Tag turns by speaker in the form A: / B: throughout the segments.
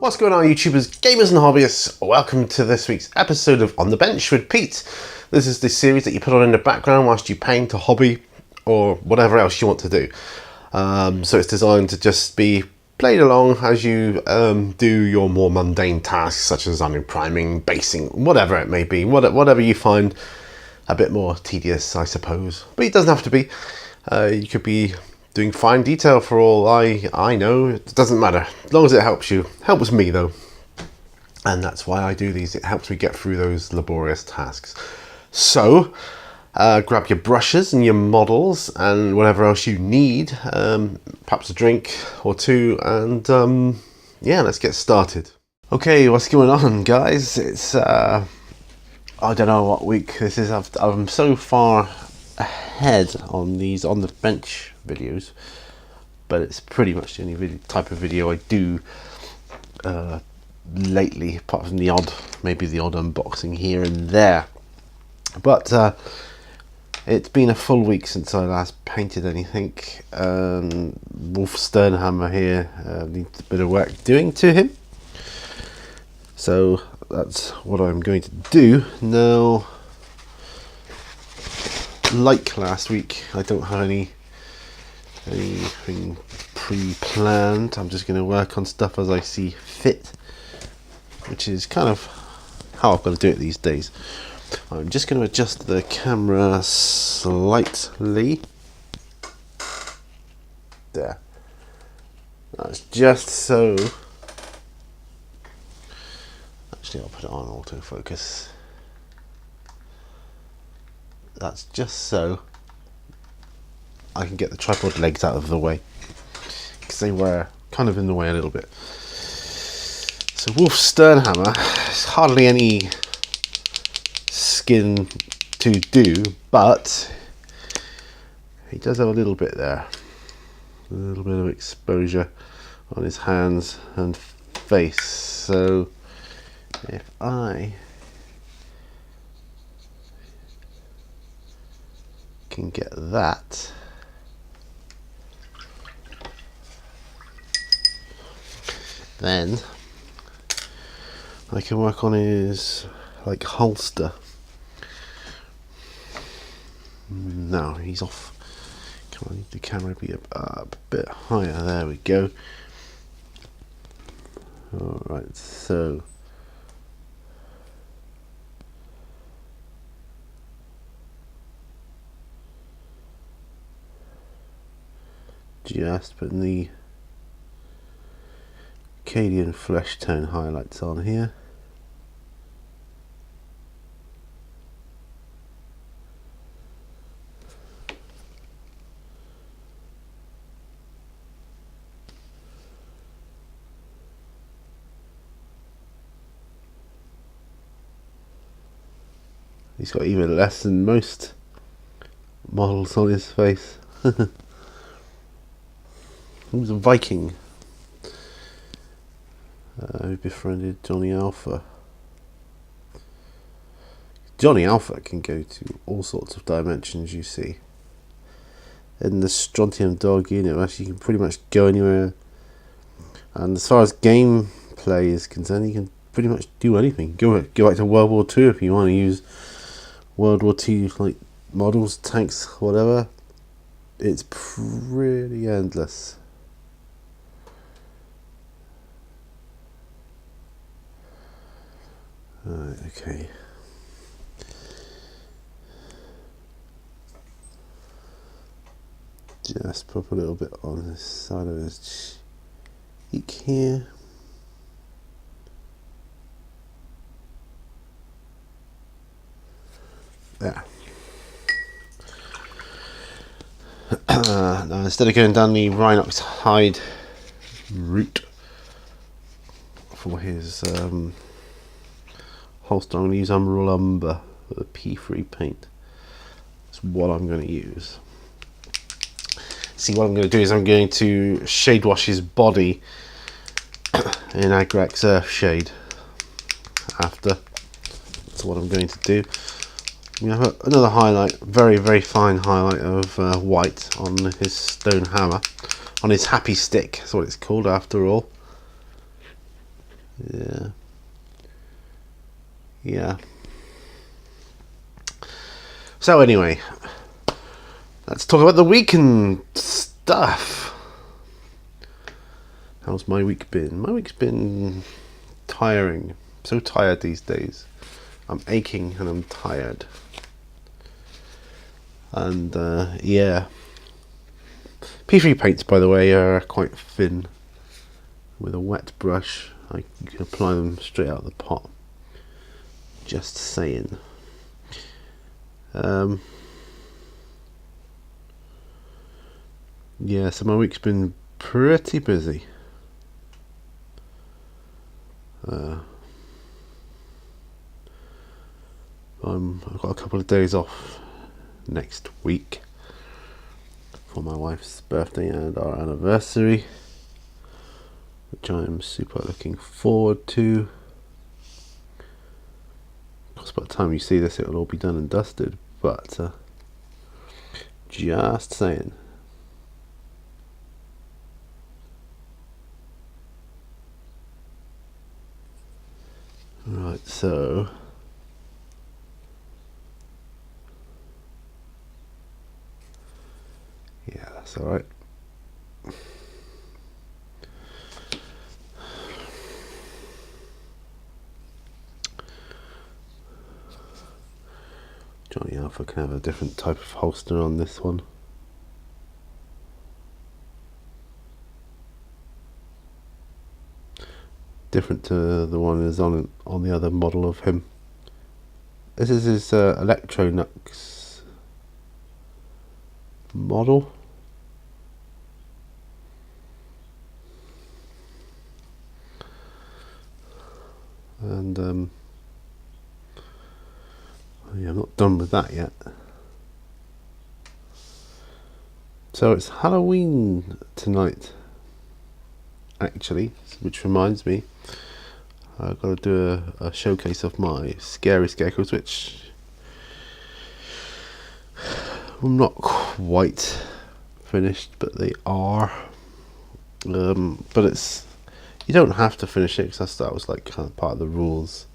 A: What's going on, YouTubers, gamers and hobbyists? Welcome to this week's episode of On the Bench with Pete. This is the series that you put on in the background whilst you paint a hobby or whatever else you want to do. So it's designed to just be played along as you do your more mundane tasks, such as priming, basing, whatever it may be, whatever you find a bit more tedious, I suppose. But it doesn't have to be. You could be doing fine detail for all I know. It doesn't matter, as long as it helps you. Helps me though, and that's why I do these. It helps me get through those laborious tasks. So grab your brushes and your models and whatever else you need, perhaps a drink or two, and yeah, let's get started. Okay, what's going on, guys? It's I don't know what week this is. I'm so far ahead on these On the Bench videos, but it's pretty much the only type of video I do lately, apart from maybe the odd unboxing here and there. But it's been a full week since I last painted anything. Wolf Sternhammer here needs a bit of work doing to him, so that's what I'm going to do now. Like last week, I don't have anything pre-planned. I'm just going to work on stuff as I see fit, which is kind of how I've got to do it these days. I'm just going to adjust the camera slightly. There. That's just so. Actually, I'll put it on autofocus. That's just so I can get the tripod legs out of the way, because they were kind of in the way a little bit. So Wolf Sternhammer, there's hardly any skin to do, but he does have a little bit there, a little bit of exposure on his hands and face. So if I can get that, then I can work on his holster. No, he's off. Come on, the camera be up a bit higher. There we go. Alright, so just putting the Cadian flesh tone highlights on here. He's got even less than most models on his face. He was a Viking who befriended Johnny Alpha. Johnny Alpha can go to all sorts of dimensions, you see. In the Strontium Dog universe, you can pretty much go anywhere. And as far as gameplay is concerned, you can pretty much do anything. Go back to World War II if you want to use World War II models, tanks, whatever. It's pretty endless. Right, okay. Just pop a little bit on the side of his cheek here. There. Now, instead of going down the Rhinox hide route for his holster, I'm going to use Umbral Umber for the P3 paint. That's what I'm going to use. See, what I'm going to do is I'm going to shade wash his body in Agrax Earth Shade after. That's what I'm going to do. We have another highlight, very, very fine highlight of white on his stone hammer, on his happy stick. That's what it's called after all. Yeah. Yeah. So anyway, let's talk about the weekend stuff. How's my week been? My week's been tiring. I'm so tired these days. I'm aching and I'm tired. And yeah. P3 paints, by the way, are quite thin. With a wet brush, you can apply them straight out of the pot. Just saying. Yeah, so my week's been pretty busy. I've got a couple of days off next week for my wife's birthday and our anniversary, which I'm super looking forward to. Of course, by the time you see this, it'll all be done and dusted, but just saying. Right, so yeah, that's all right. Johnny Alpha can have a different type of holster on this one. Different to the one is on the other model of him. This is his Electronux model. And yeah, I'm not done with that yet. So it's Halloween tonight, actually, which reminds me, I've got to do a showcase of my scary scarecrows, which I'm not quite finished, but they are. But it's, you don't have to finish it, because that was like kind of part of the rules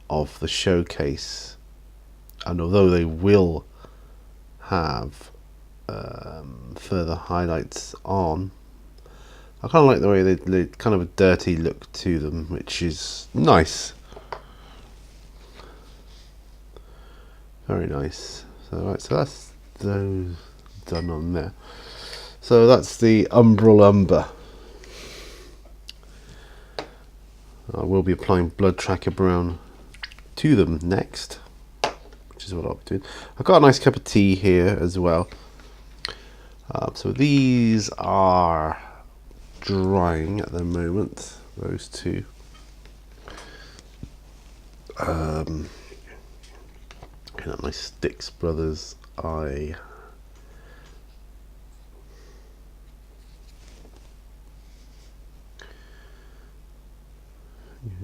A: of the showcase. And although they will have further highlights on, I kind of like the way they kind of a dirty look to them, which is nice. Very nice. So right, so that's those done on there. So that's the Umbral Umber. I will be applying Blood Tracker Brown to them next, which is what I'll be doing. I've got a nice cup of tea here as well. So these are drying at the moment, those two. In my Stix Brothers eye.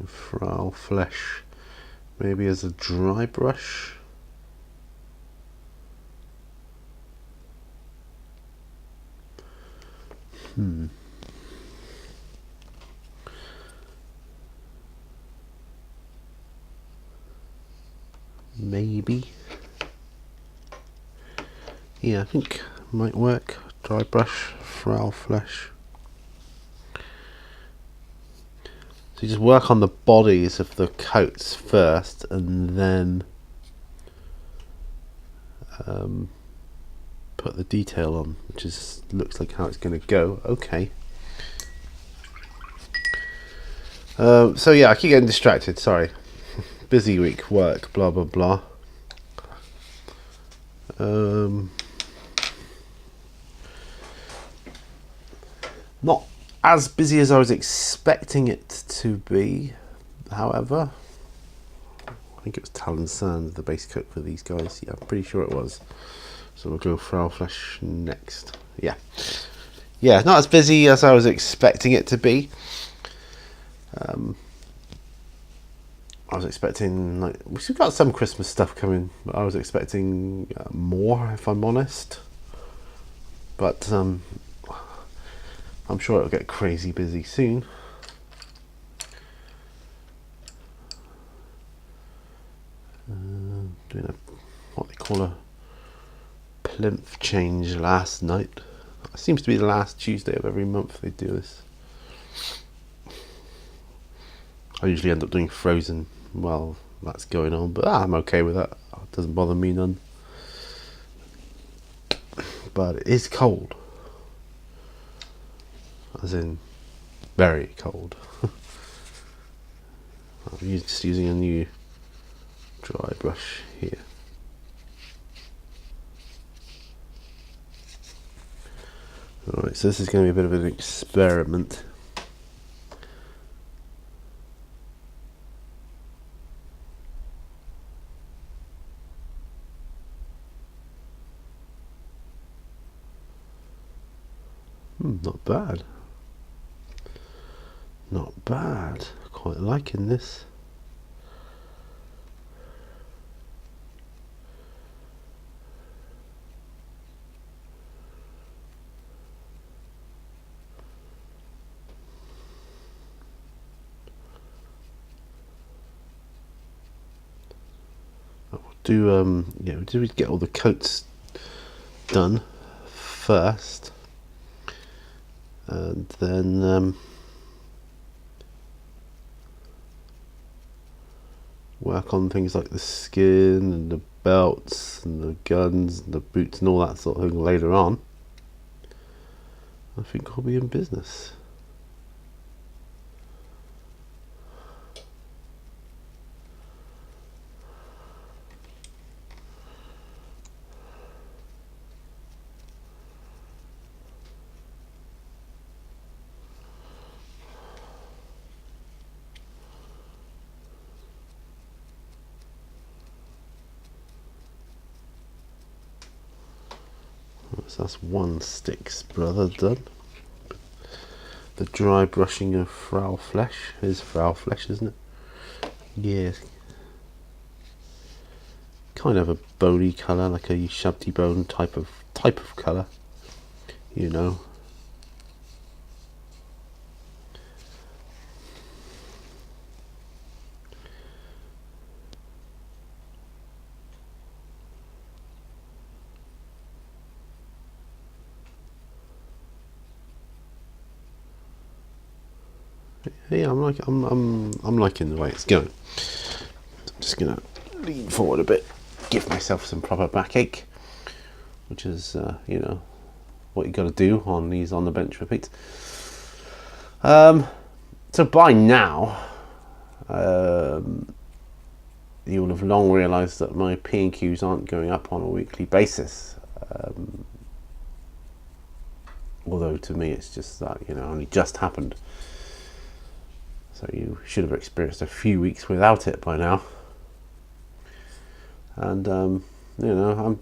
A: Frau Flesh, maybe as a dry brush. Maybe. Yeah, I think might work. Dry brush, Frau Flesh. So you just work on the bodies of the coats first, and then put the detail on, which is looks like how it's going to go. Okay. So yeah, I keep getting distracted. Sorry. Busy week, work, blah blah blah. Not as busy as I was expecting it to be, however. I think it was Talon Sand, the base coat for these guys. Yeah, I'm pretty sure it was. So we'll go Frau Flesh next. Yeah. Yeah, not as busy as I was expecting it to be. I was expecting, like, we've got some Christmas stuff coming, but I was expecting more, if I'm honest. But I'm sure it'll get crazy busy soon. doing what they call a plinth change last night. It seems to be the last Tuesday of every month they do this. I usually end up doing Frozen while that's going on, but I'm okay with that. It doesn't bother me none. But it is cold. As in, very cold. I'm just using a new dry brush here. Alright, so this is going to be a bit of an experiment. Not bad. Not bad. Quite liking this. Do we get all the coats done first, and then work on things like the skin and the belts and the guns and the boots and all that sort of thing later on. I think we'll be in business. So that's one Stix Brother done. The dry brushing of Frau Flesh is Frau Flesh, isn't it? Yes. Kind of a bony colour, like a shabty bone type of colour, you know. Yeah, I'm liking the way it's going. So I'm just gonna lean forward a bit, give myself some proper backache, which is you know, what you got to do on these on the bench repeats. So by now, you'll have long realised that my P&Qs aren't going up on a weekly basis. Although to me it's just that, you know, only just happened. So you should have experienced a few weeks without it by now. And you know,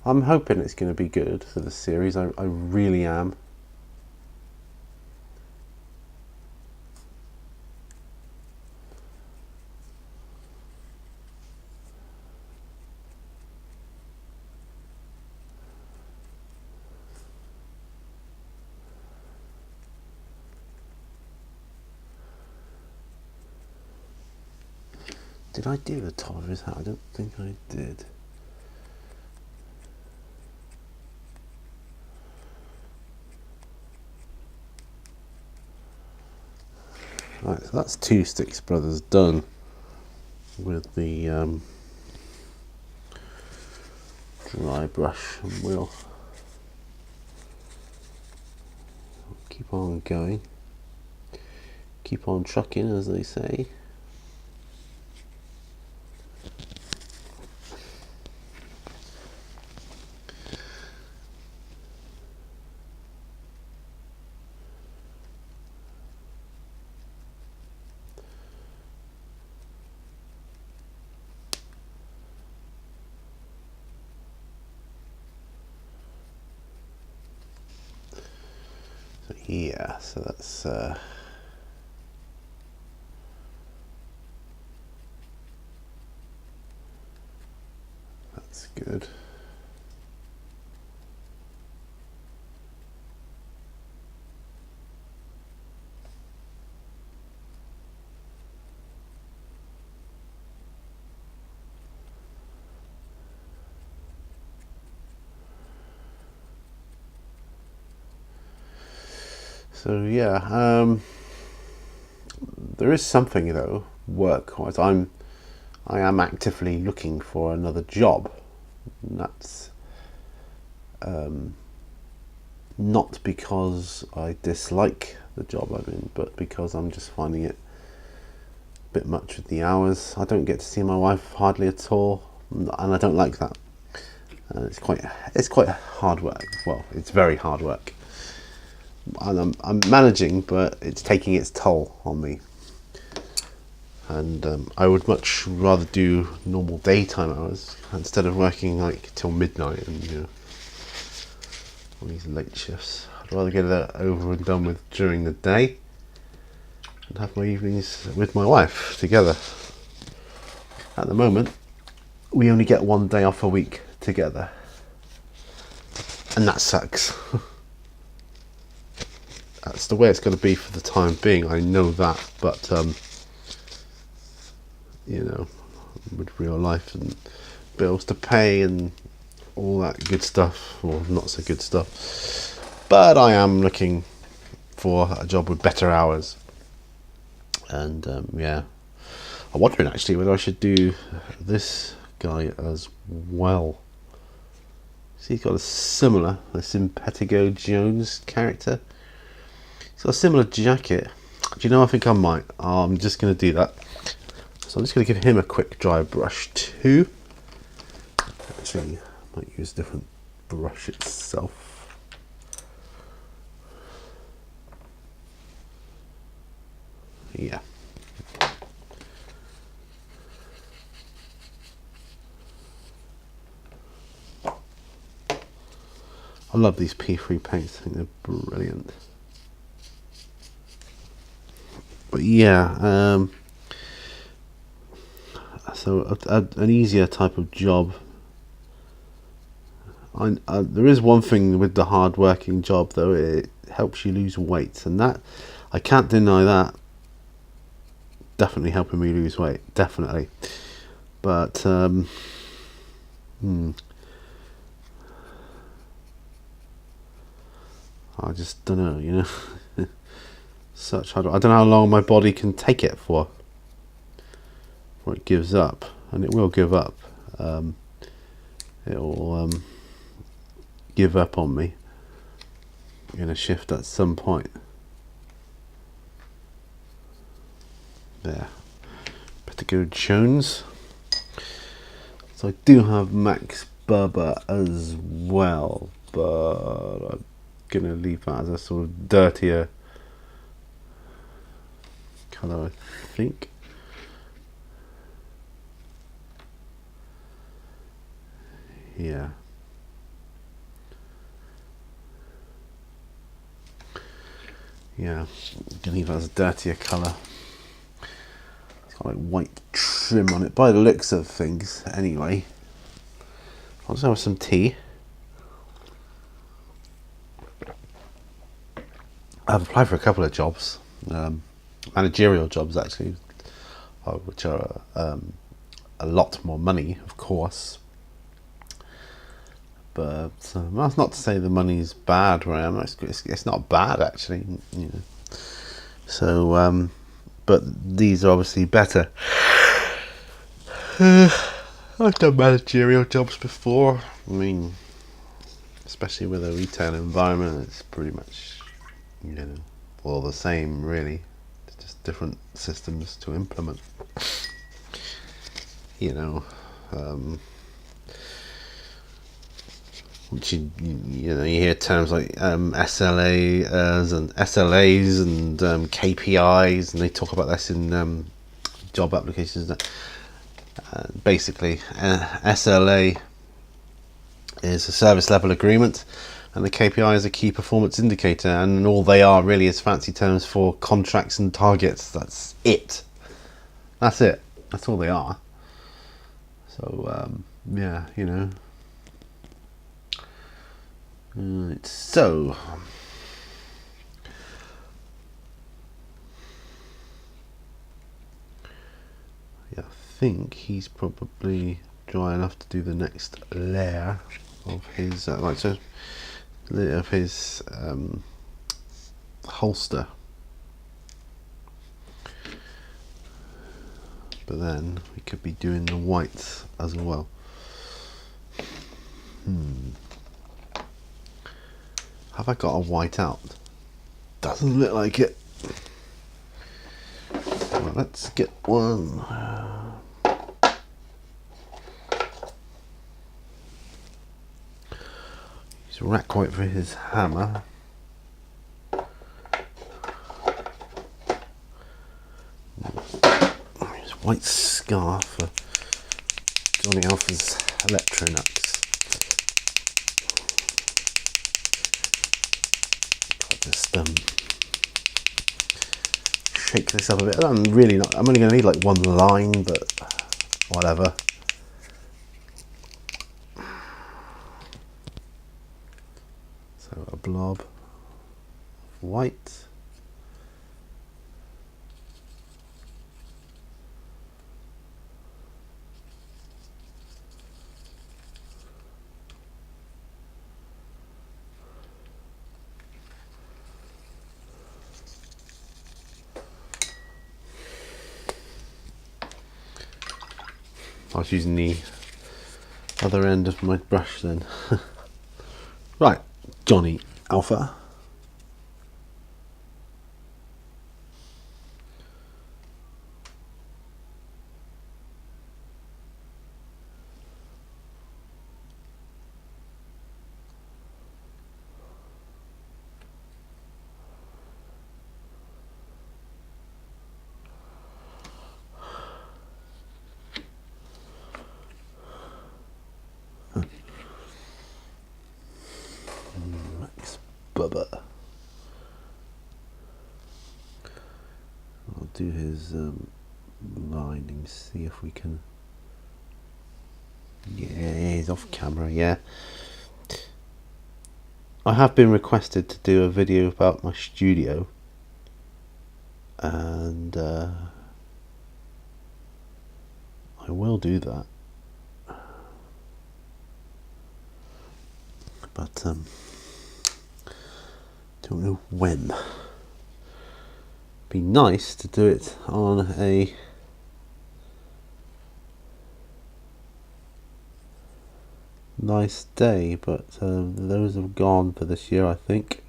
A: I'm hoping it's going to be good for the series. I really am. Did I do the top of his hat? I don't think I did. Right, so that's two Stix Brothers done with the dry brush, and we'll keep on going, keep on trucking, as they say. Yeah, so that's good. So yeah, there is something though, work-wise. I am actively looking for another job. And that's not because I dislike the job I'm in, but because I'm just finding it a bit much with the hours. I don't get to see my wife hardly at all, and I don't like that. It's quite hard work. Well, it's very hard work. And I'm managing, but it's taking its toll on me. And I would much rather do normal daytime hours instead of working like till midnight and all these late shifts. I'd rather get that over and done with during the day and have my evenings with my wife together. At the moment, we only get one day off a week together, and that sucks. That's the way it's going to be for the time being. I know that, but with real life and bills to pay and all that good stuff, or not so good stuff. But I am looking for a job with better hours, and I'm wondering actually whether I should do this guy as well. See, he's got this Impetigo Jones character. He's got a similar jacket. Do you know, I think I might. I'm just going to do that. So I'm just going to give him a quick dry brush too. Actually, I might use a different brush itself. Yeah. I love these P3 paints. I think they're brilliant. But yeah, so an easier type of job. There is one thing with the hard-working job though, it helps you lose weight, and that I can't deny that. Definitely helping me lose weight, definitely. But I just don't know, I don't know how long my body can take it for it gives up, and it will give up. It'll give up on me in a shift at some point. There, better go Jones. So I do have Max Berber as well, but I'm gonna leave that as a sort of dirtier colour, I think. Yeah. Yeah, gonna leave that as a dirtier colour. It's got like white trim on it by the looks of things anyway. I'll just have some tea. I've applied for a couple of jobs, managerial jobs actually, which are a lot more money, of course. But that's not to say the money's bad where I am. It's not bad actually, So, but these are obviously better. I've done managerial jobs before. I mean, especially with a retail environment, it's pretty much, all the same really. It's just different systems to implement. Which you hear terms like SLAs and KPIs, and they talk about this in job applications. Basically, SLA is a service level agreement, and the KPI is a key performance indicator, and all they are really is fancy terms for contracts and targets. That's it. That's it. That's all they are. So Right, so I think he's probably dry enough to do the next layer of his holster. But then we could be doing the whites as well. Have I got a white out? Doesn't look like it. Well, let's get one. Use rack white for his hammer. Use white scarf for Johnny Alpha's Electronuts. Just shake this up a bit. I'm really not. I'm only going to need like one line, but whatever. So a blob of white. I was using the other end of my brush then. Right, Johnny Alpha. Bubba. I'll do his lining, see if we can. Yeah, he's off camera, yeah. I have been requested to do a video about my studio, and I will do that. But don't know when. Be nice to do it on a nice day, but those have gone for this year, I think.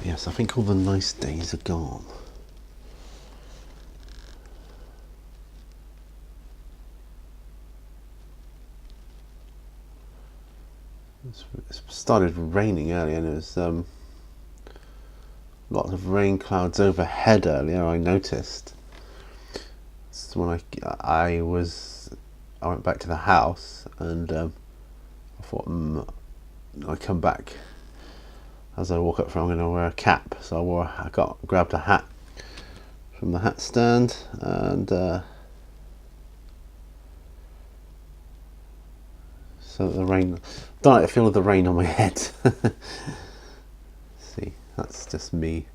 A: Yes, I think all the nice days are gone. It started raining earlier, and it was lots of rain clouds overhead earlier. I noticed. So when I went back to the house, and I thought I come back. As I walk up from, I'm going to wear a cap, so I grabbed a hat from the hat stand, and so the rain. Don't like the feel of the rain on my head. See, that's just me.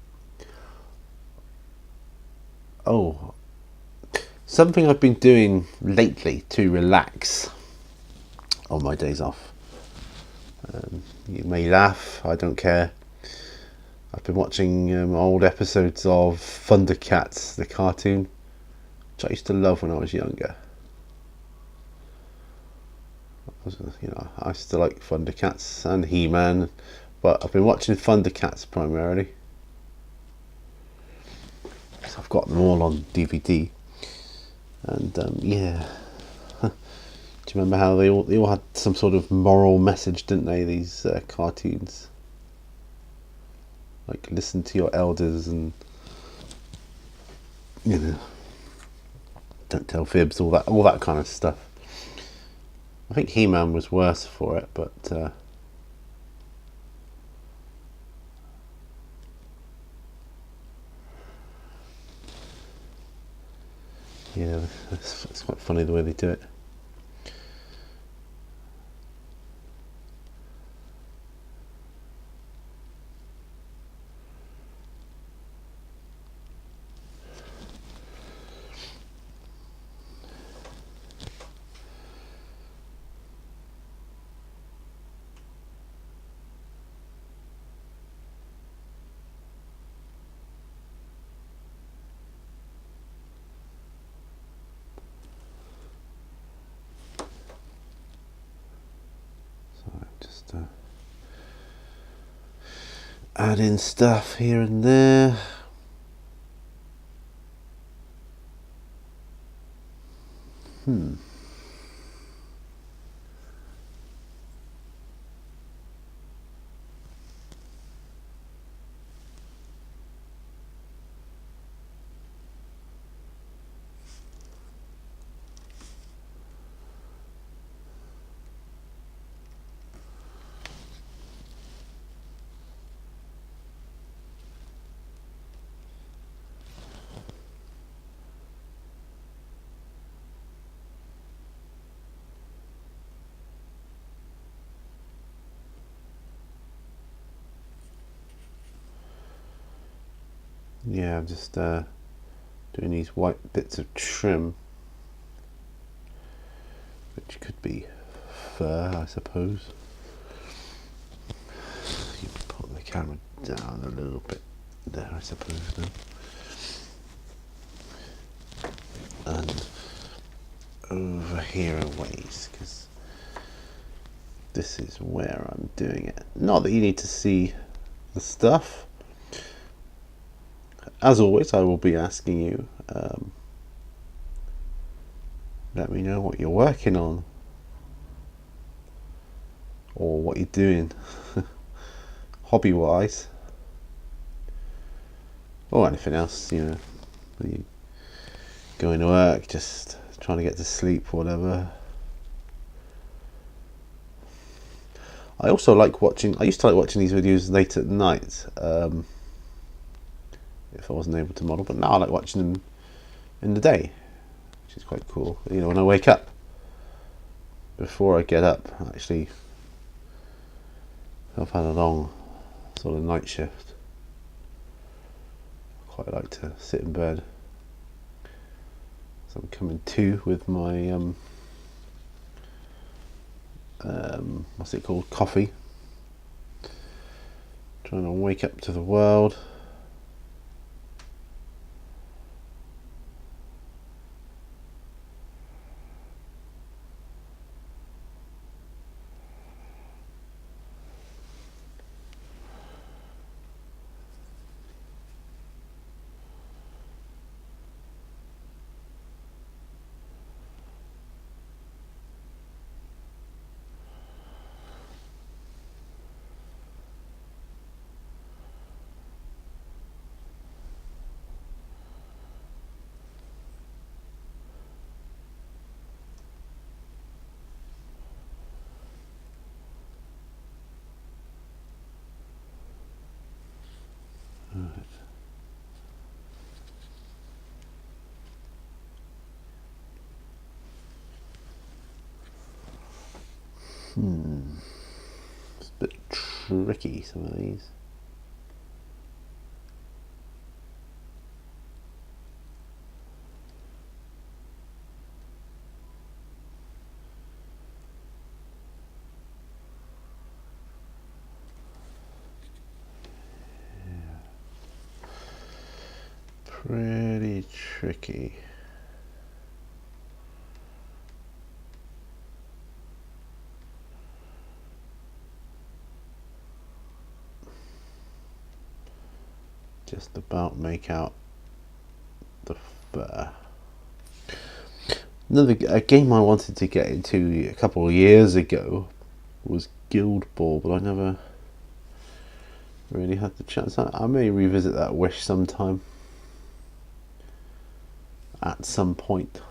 A: Oh, something I've been doing lately to relax on my days off. You may laugh, I don't care. I've been watching old episodes of Thundercats, the cartoon, which I used to love when I was younger. I still like Thundercats and He-Man, but I've been watching Thundercats primarily. So I've got them all on DVD, and yeah. Do you remember how they all had some sort of moral message, didn't they? These cartoons, like listen to your elders, and don't tell fibs, all that kind of stuff. I think He-Man was worse for it, but yeah, it's quite funny the way they do it. Just add in stuff here and there. Yeah, I'm just doing these white bits of trim, which could be fur, I suppose. You put the camera down a little bit there, I suppose, now. And over here a ways, because this is where I'm doing it. Not that you need to see the stuff. As always, I will be asking you, let me know what you're working on, or what you're doing, hobby-wise, or anything else, you know, you going to work, just trying to get to sleep, whatever. I also like watching, I used to like watching these videos late at night, if I wasn't able to model, but now I like watching them in the day, which is quite cool. You know, when I wake up, before I get up, actually, I've had a long sort of night shift. I quite like to sit in bed. So I'm coming to with my what's it called, coffee, trying to wake up to the world. It's a bit tricky, some of these. Pretty tricky. Just about make out the fur. A game I wanted to get into a couple of years ago was Guild Ball, but I never really had the chance. I may revisit that wish sometime, at some point.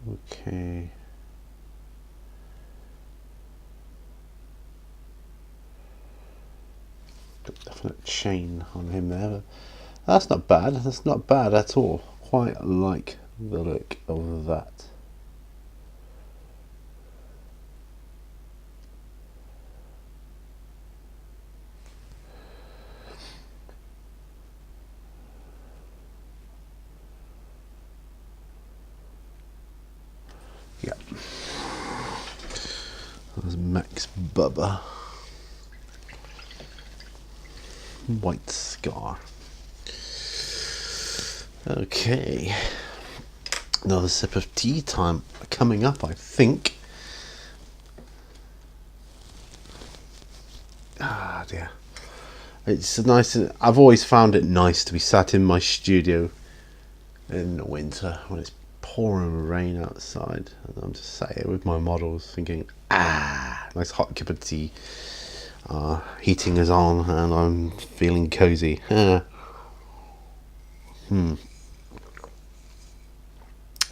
A: Okay. Definite chain on him there. But that's not bad. That's not bad at all. Quite like the look of that. Max Bubba. White Scar. Okay. Another sip of tea time coming up, I think. Ah dear. It's nice. I've always found it nice to be sat in my studio in the winter when it's pouring rain outside, and I'm just sat here with my models thinking, nice hot cup of tea. Heating is on and I'm feeling cozy.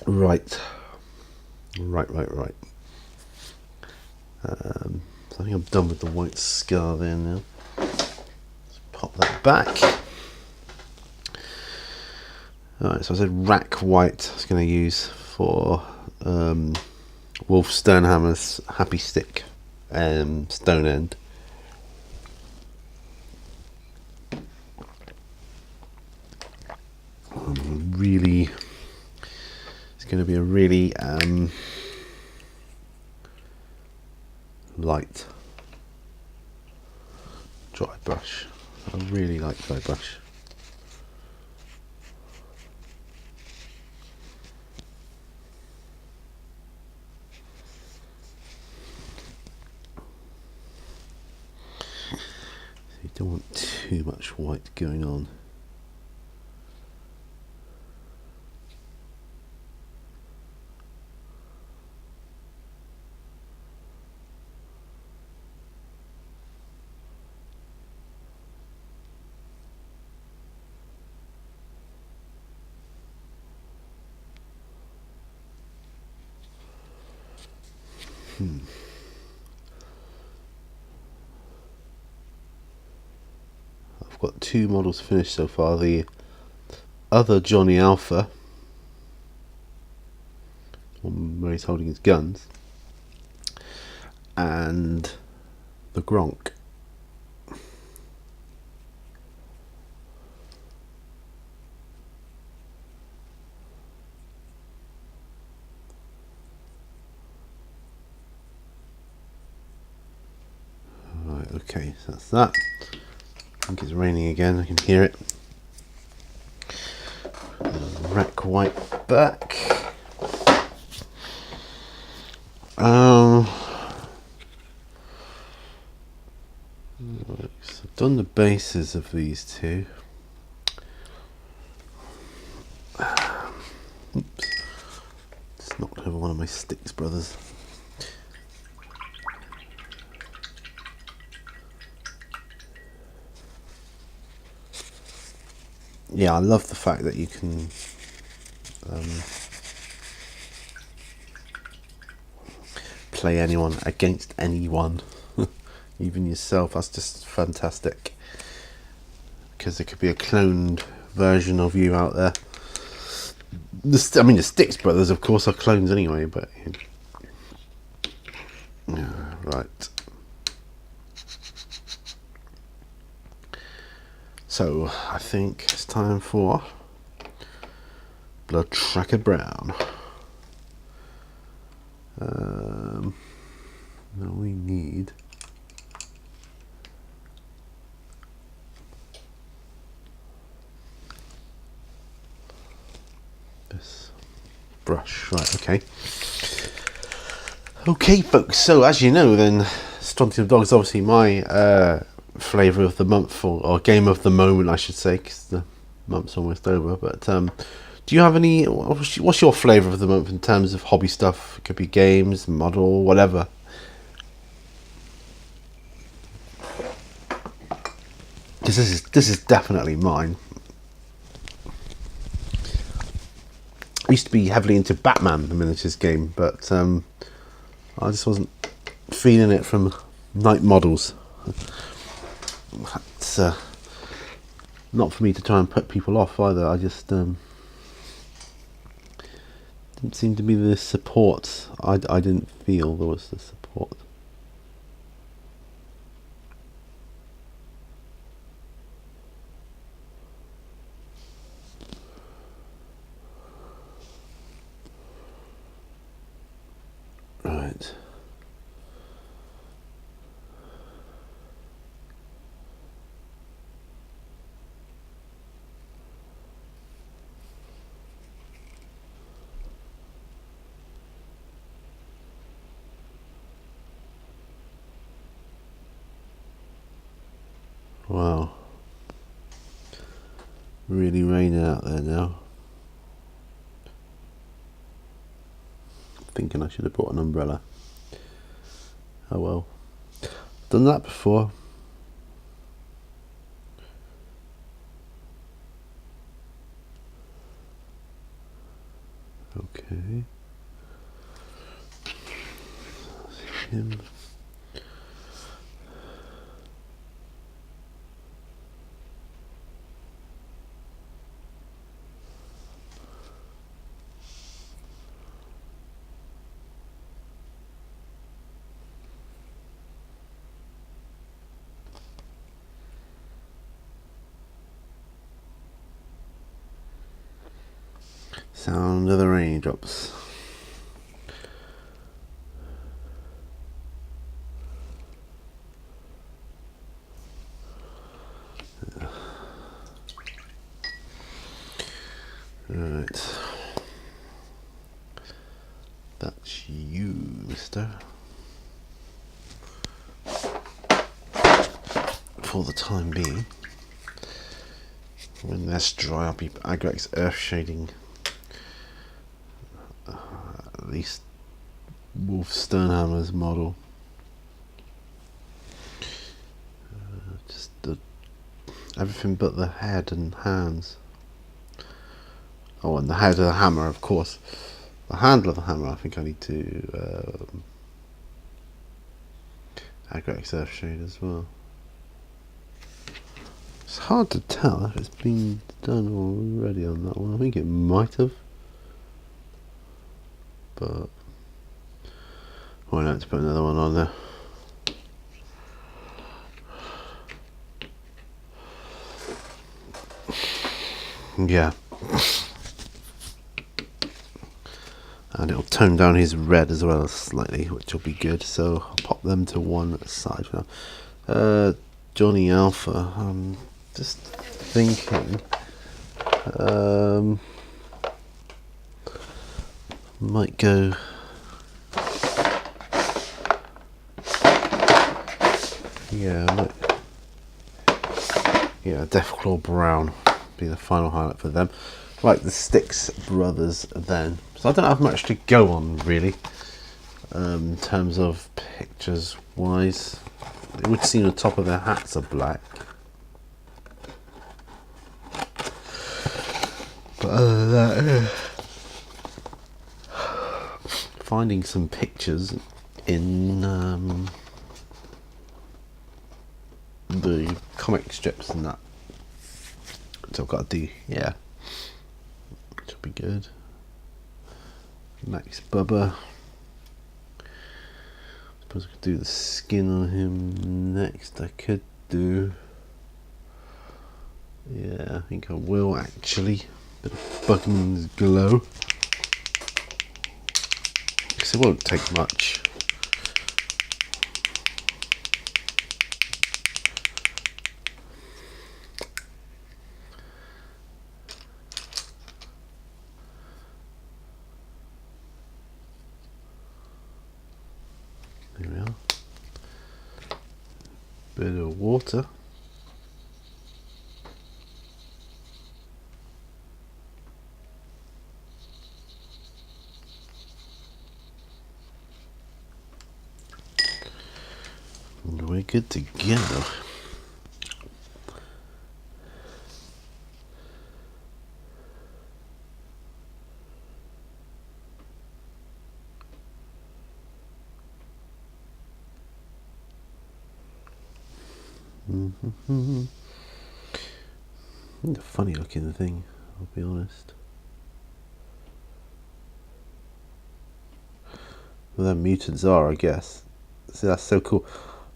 A: Right. So I think I'm done with the White Scar there now. Let's pop that back. Alright, so I said rack white I was going to use for Wolf Stonehammer's Happy Stick Stone End. Really, it's going to be a really light dry brush. I really like dry brush. So you don't want too much white going on. I've got 2 models finished so far. The other Johnny Alpha, where he's holding his guns, and the Gronk. Right, okay, so that's that. I think it's raining again, I can hear it. Rack white back. So I've done the bases of these 2. Oops. Just knocked over one of my Stix Brothers. Yeah, I love the fact that you can play anyone against anyone, even yourself. That's just fantastic, because there could be a cloned version of you out there. The Stix Brothers, of course, are clones anyway, but yeah, right. So I think it's time for Blood Tracker Brown. Now we need this brush. Right, okay folks, so as you know then, Strontium Dog is obviously my flavour of the month, or game of the moment I should say, because the month's almost over. But do you have any, what's your flavour of the month in terms of hobby stuff? It could be games, model, whatever. Because this is definitely mine. I used to be heavily into Batman, the miniatures game, but I just wasn't feeling it from Night Models. It's not for me to try and put people off either. I just didn't seem to be the support. I didn't feel there was the support. Right. Wow. Really raining out there now. Thinking I should have brought an umbrella. Oh well. Done that before. Okay. Him. Sound of the raindrops. Right. That's you, mister. For the time being. When that's dry, I'll be Agrex Earth Shading at least Wolf Sternhammer's model. Just everything but the head and hands. Oh, and the head of the hammer, of course. The handle of the hammer, I think I need to Agrex Earth Shade as well. It's hard to tell if it's been done already on that one. I think it might have. But why not to put another one on there? Yeah. And it'll tone down his red as well slightly, which will be good. So I'll pop them to one side for now. Johnny Alpha, I'm just thinking might go Deathclaw Brown be the final highlight for them. Right, the Stix Brothers then. So I don't have much to go on really in terms of pictures wise. It would seem the top of their hats are black. But other than that, finding some pictures in the comic strips and that, which I've got to do, yeah, which will be good. Max Bubba. Suppose I could do the skin on him next. I could do, yeah, I think I will actually. Bit of Buckman's Glow. Because it won't take much. There we are. Bit of water. And we're good to go. A funny looking thing, I'll be honest. Well, their mutants are, I guess. See, that's so cool.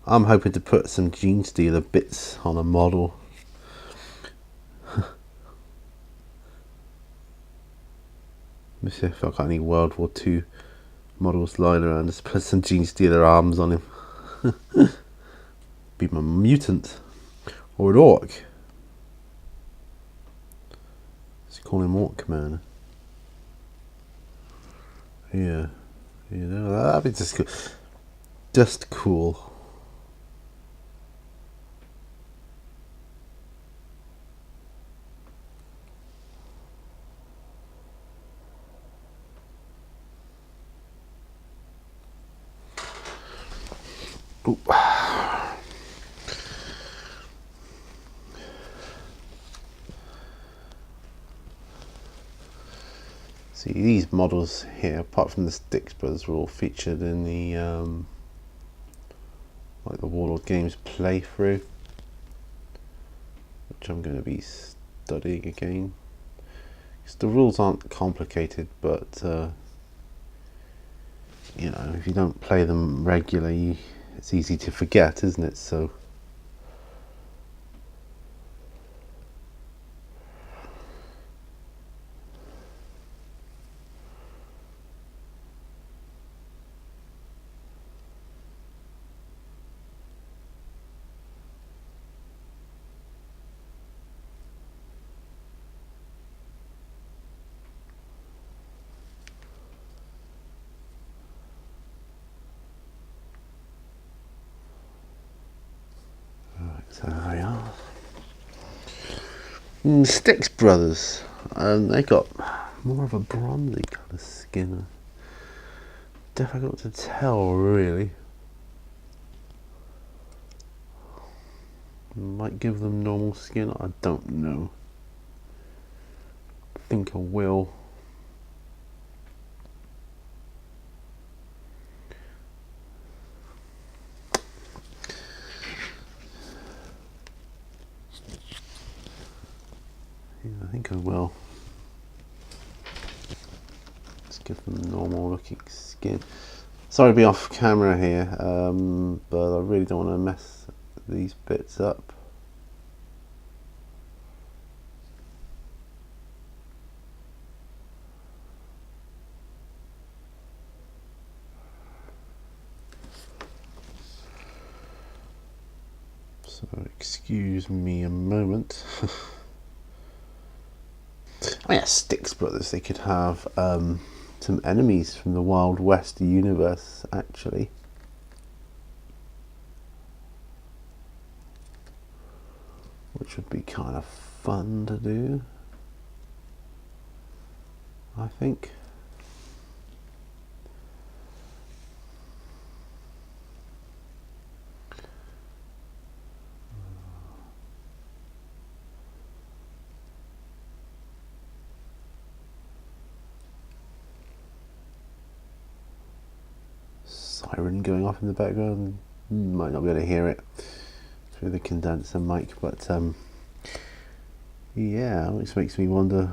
A: I'm hoping to put some Gene Stealer bits on a model. Let me see if I've got any World War II models lying around. Just put some Gene Stealer arms on him. Be my mutant. Or an orc. Let's call him Orc Man. Yeah. You know, that'd be just cool. Just cool. Ooh. See, these models here, apart from the Stix Brothers, were all featured in the like the Warlord Games playthrough, which I'm going to be studying again. Because the rules aren't complicated, but you know, if you don't play them regularly, it's easy to forget, isn't it? So. So there we are. Stix Brothers, they got more of a bronzy kind of skin. Difficult to tell, really. Might give them normal skin, I don't know. I think I will. Yeah, I think I will. Let's give them normal looking skin. Sorry to be off camera here, but I really don't want to mess these bits up. So excuse me a moment. Oh yeah, Stix Brothers, they could have some enemies from the Wild West universe, actually. Which would be kind of fun to do, I think. Siren going off in the background. Might not be able to hear it through the condenser mic, but yeah, which makes me wonder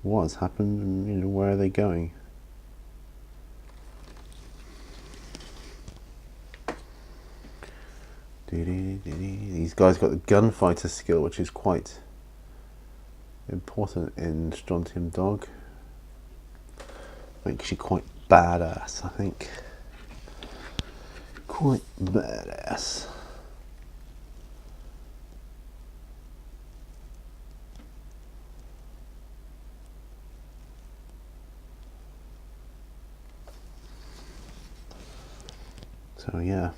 A: what's happened and, you know, where are they going. These guys got the gunfighter skill, which is quite important in Strontium Dog. Makes you quite badass, I think. Quite badass. So yeah.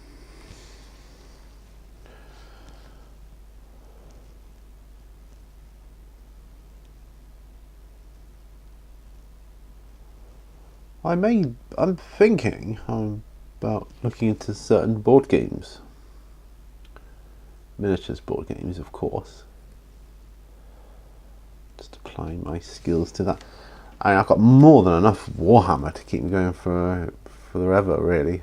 A: I'm thinking about looking into certain board games. Miniatures board games, of course. Just applying my skills to that. I've got more than enough Warhammer to keep me going for forever, really.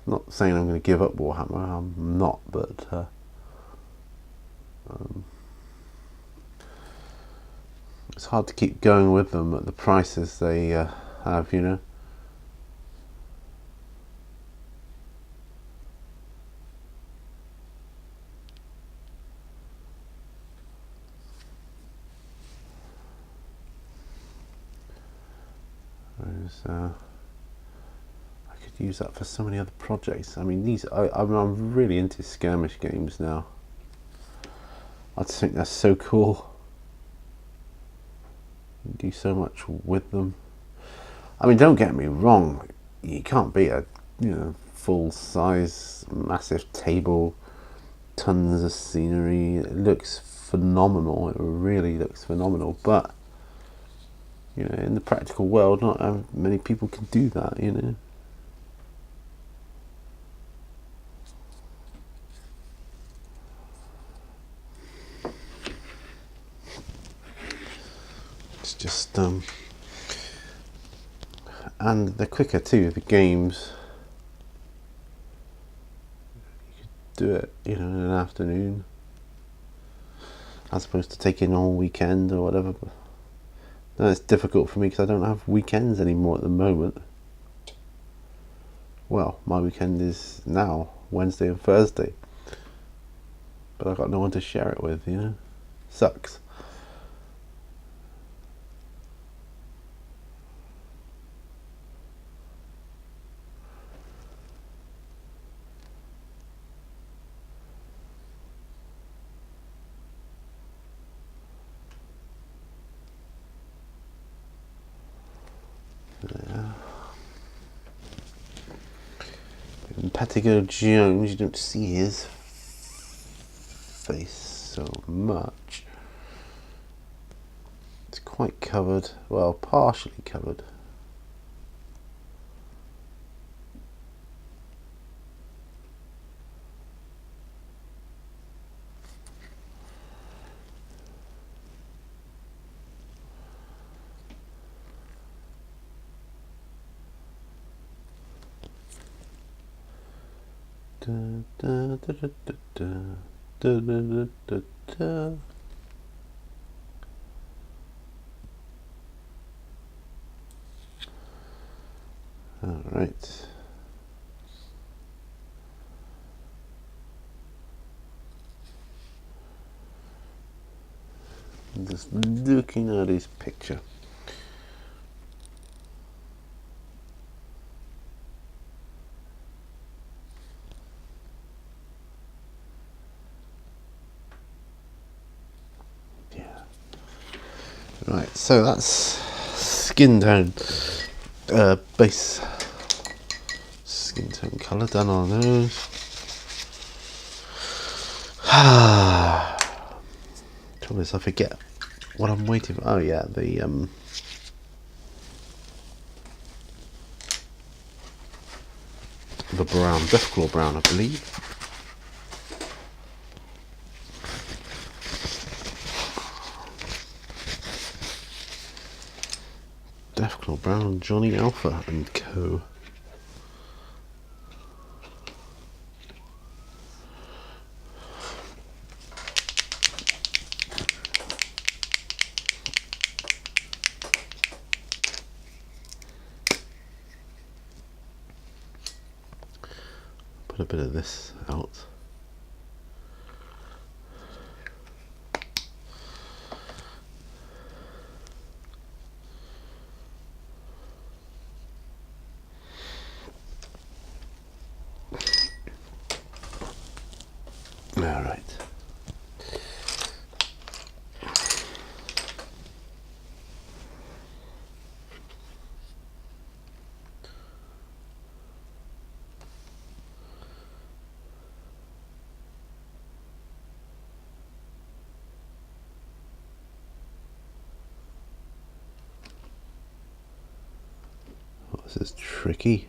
A: Not saying I'm going to give up Warhammer, I'm not, but it's hard to keep going with them at the prices they have, you know. Whereas, I could use that for so many other projects. I mean, I'm really into skirmish games now. I just think they're so cool. You do so much with them. I mean, don't get me wrong, you can't beat a, you know, full-size massive table, tons of scenery. It looks phenomenal. It really looks phenomenal, but you know, in the practical world, not many people can do that, you know. It's just and they're quicker too. The games, you could do it, you know, in an afternoon, as opposed to taking all weekend or whatever. But no, it's difficult for me because I don't have weekends anymore at the moment. Well, my weekend is now Wednesday and Thursday, but I've got no one to share it with, you know. Sucks. Yeah. In Patigo Jones, you don't see his face so much. It's quite covered, well, partially covered. Da, da, da, da, da, da, da, da, da. All right. I'm just looking at his picture. Right, so that's skin tone, base skin tone colour done on those. Trouble is, I forget what I'm waiting for. Oh yeah, the brown, Deathclaw brown, I believe. Deathclaw brown, Johnny Alpha and Co. Put a bit of this out. All right. Oh, this is tricky.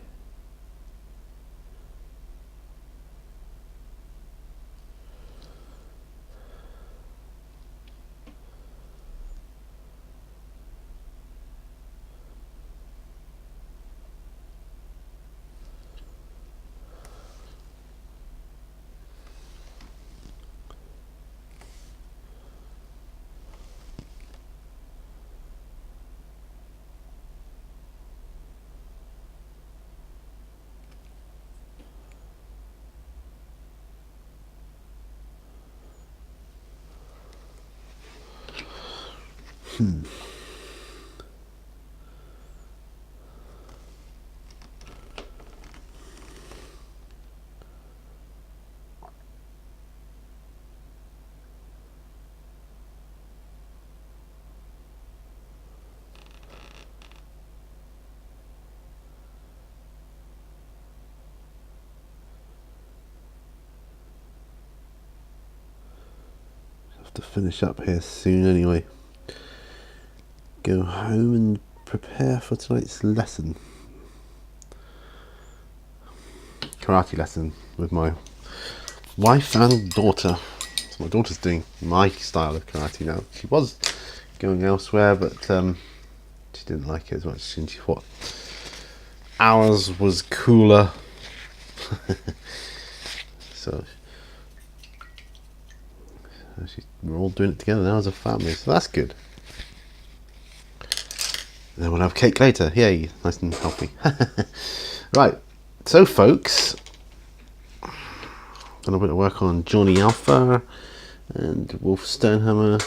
A: To finish up here soon anyway. Go home and prepare for tonight's lesson. Karate lesson with my wife and daughter. So my daughter's doing my style of karate now. She was going elsewhere, but she didn't like it as much, and she thought ours was cooler. So we're all doing it together now as a family, so that's good. And then we'll have cake later. Yay, nice and healthy. Right, so folks, done a bit of work on Johnny Alpha and Wolf Stonehammer,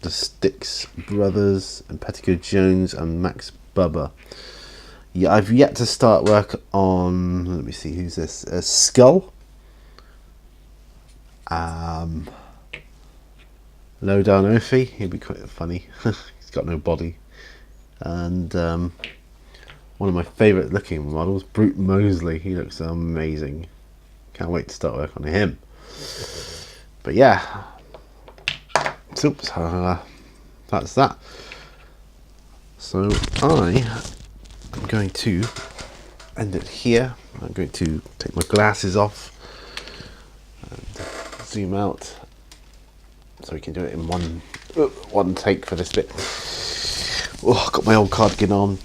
A: the Stix Brothers, and Petticoat Jones and Max Bubba. Yeah, I've yet to start work on, let me see, who's this? Skull. Low Down Ophi, he'd be quite funny. He's got no body. And one of my favourite looking models, Brute Mosley. He looks amazing. Can't wait to start work on him. But yeah, so that's that. So I'm going to end it here. I'm going to take my glasses off and zoom out so we can do it in one take for this bit. Oh, I've got my old cardigan on.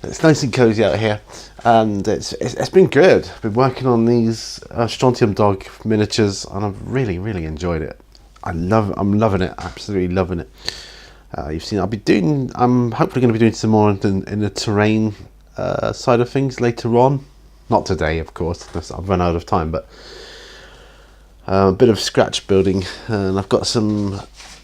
A: It's nice and cozy out here, and it's been good. I've been working on these Strontium Dog miniatures, and I've really enjoyed it. I'm loving it, absolutely loving it. You've seen I'm hopefully going to be doing some more in the terrain side of things later on. Not today, of course, I've run out of time, but a bit of scratch building, and I've got some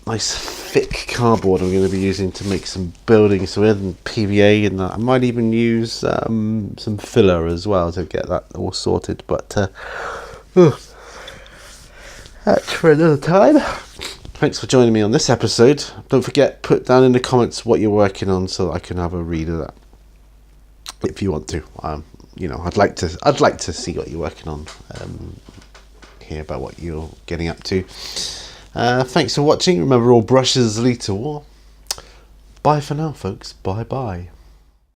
A: nice thick cardboard I'm going to be using to make some buildings with, and PVA, and I might even use some filler as well to get that all sorted, but that's for another time. Thanks for joining me on this episode. Don't forget, put down in the comments what you're working on so that I can have a read of that if you want to. I'd like to see what you're working on, hear about what you're getting up to. Thanks for watching. Remember, all brushes lead to war. Bye for now, folks. Bye bye.